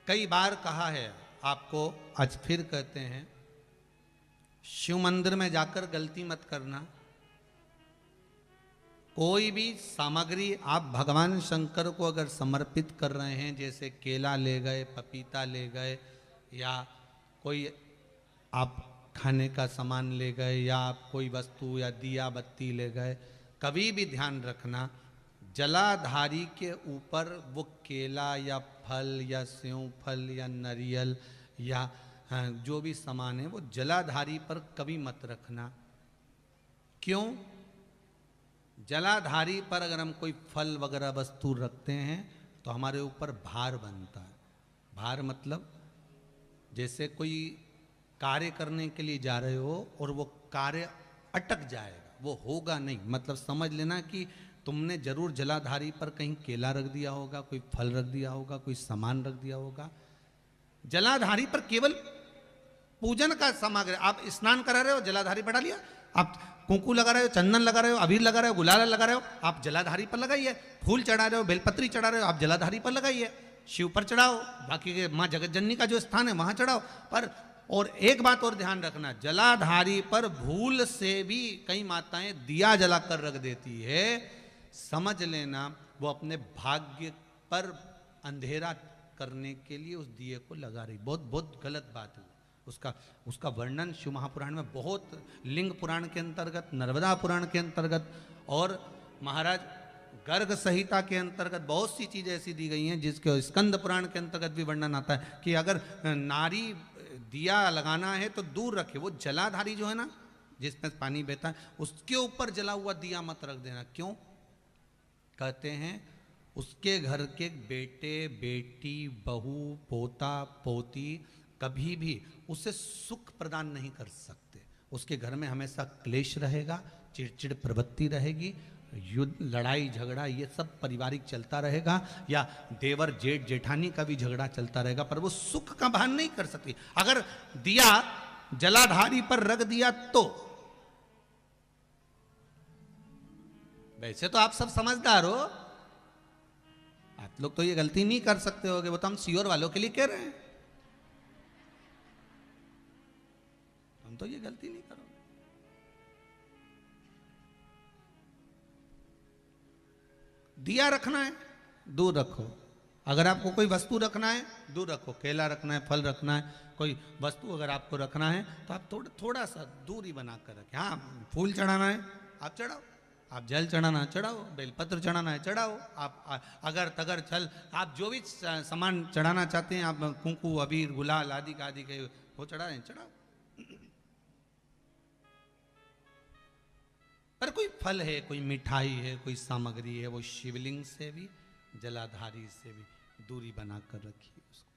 कई बार कहा है आपको, आज फिर कहते हैं, शिव मंदिर में जाकर गलती मत करना। कोई भी सामग्री आप भगवान शंकर को अगर समर्पित कर रहे हैं, जैसे केला ले गए, पपीता ले गए, या कोई आप खाने का सामान ले गए, या आप कोई वस्तु या दिया बत्ती ले गए, कभी भी ध्यान रखना जलाधारी के ऊपर वो केला या फल या सेव फल या नारियल या जो भी सामान है वो जलाधारी पर कभी मत रखना। क्यों? जलाधारी पर अगर हम कोई फल वगैरह वस्तु रखते हैं तो हमारे ऊपर भार बनता है। भार मतलब जैसे कोई कार्य करने के लिए जा रहे हो और वो कार्य अटक जाएगा, वो होगा नहीं। मतलब समझ लेना कि तुमने जरूर जलाधारी पर कहीं केला रख दिया होगा, कोई फल रख दिया होगा, कोई सामान रख दिया होगा। जलाधारी पर केवल पूजन का सामग्री, आप स्नान करा रहे हो जलाधारी पर डालिए, आप कुंकू लगा रहे हो, चंदन लगा रहे हो, अबीर लगा रहे हो, गुलाल लगा रहे हो, आप जलाधारी पर लगाइए। फूल चढ़ा रहे हो, बेलपत्री चढ़ा रहे हो, आप जलाधारी पर लगाइए। शिव पर चढ़ाओ, बाकी के माँ जगत जननी का जो स्थान है वहां चढ़ाओ। पर और एक बात और ध्यान रखना, जलाधारी पर भूल से भी कई माताएं दिया जलाकर रख देती है, समझ लेना वो अपने भाग्य पर अंधेरा करने के लिए उस दिए को लगा रही। बहुत बहुत गलत बात है। उसका वर्णन शिव महापुराण में बहुत, लिंग पुराण के अंतर्गत, नर्मदा पुराण के अंतर्गत और महाराज गर्ग संहिता के अंतर्गत बहुत सी चीजें ऐसी दी गई हैं, जिसके स्कंद पुराण के अंतर्गत भी वर्णन आता है कि अगर नारी दिया लगाना है तो दूर रखे। वो जलाधारी जो है ना, जिसमें पानी बहता है, उसके ऊपर जला हुआ दिया मत रख देना। क्यों? कहते हैं उसके घर के बेटे बेटी बहू पोता पोती कभी भी उसे सुख प्रदान नहीं कर सकते। उसके घर में हमेशा क्लेश रहेगा, चिड़चिड़ प्रवृत्ति रहेगी, युद्ध लड़ाई झगड़ा ये सब पारिवारिक चलता रहेगा, या देवर जेठ जेठानी का भी झगड़ा चलता रहेगा, पर वो सुख का भान नहीं कर सकती। अगर दिया जलाधारी पर रख दिया तो, वैसे तो आप सब समझदार हो, आप लोग तो ये गलती नहीं कर सकते होगे, वो तो हम सियोर वालों के लिए कह रहे हैं, हम तो ये गलती नहीं करोगे। दिया रखना है दूर रखो। अगर आपको कोई वस्तु रखना है दूर रखो, केला रखना है, फल रखना है, कोई वस्तु अगर आपको रखना है तो आप थोड़ा सा दूरी बनाकर रखें। हाँ, फूल चढ़ाना है आप चढ़ाओ, आप जल चढ़ाना है चढ़ाओ, बेलपत्र चढ़ाना है चढ़ाओ, आप अगर तगर छल आप जो भी सामान चढ़ाना चाहते हैं, आप कुंकू अबीर गुलाल आदि के वो चढ़ाएं चढ़ाओ। पर कोई फल है, कोई मिठाई है, कोई सामग्री है, वो शिवलिंग से भी जलाधारी से भी दूरी बनाकर रखिए उसको।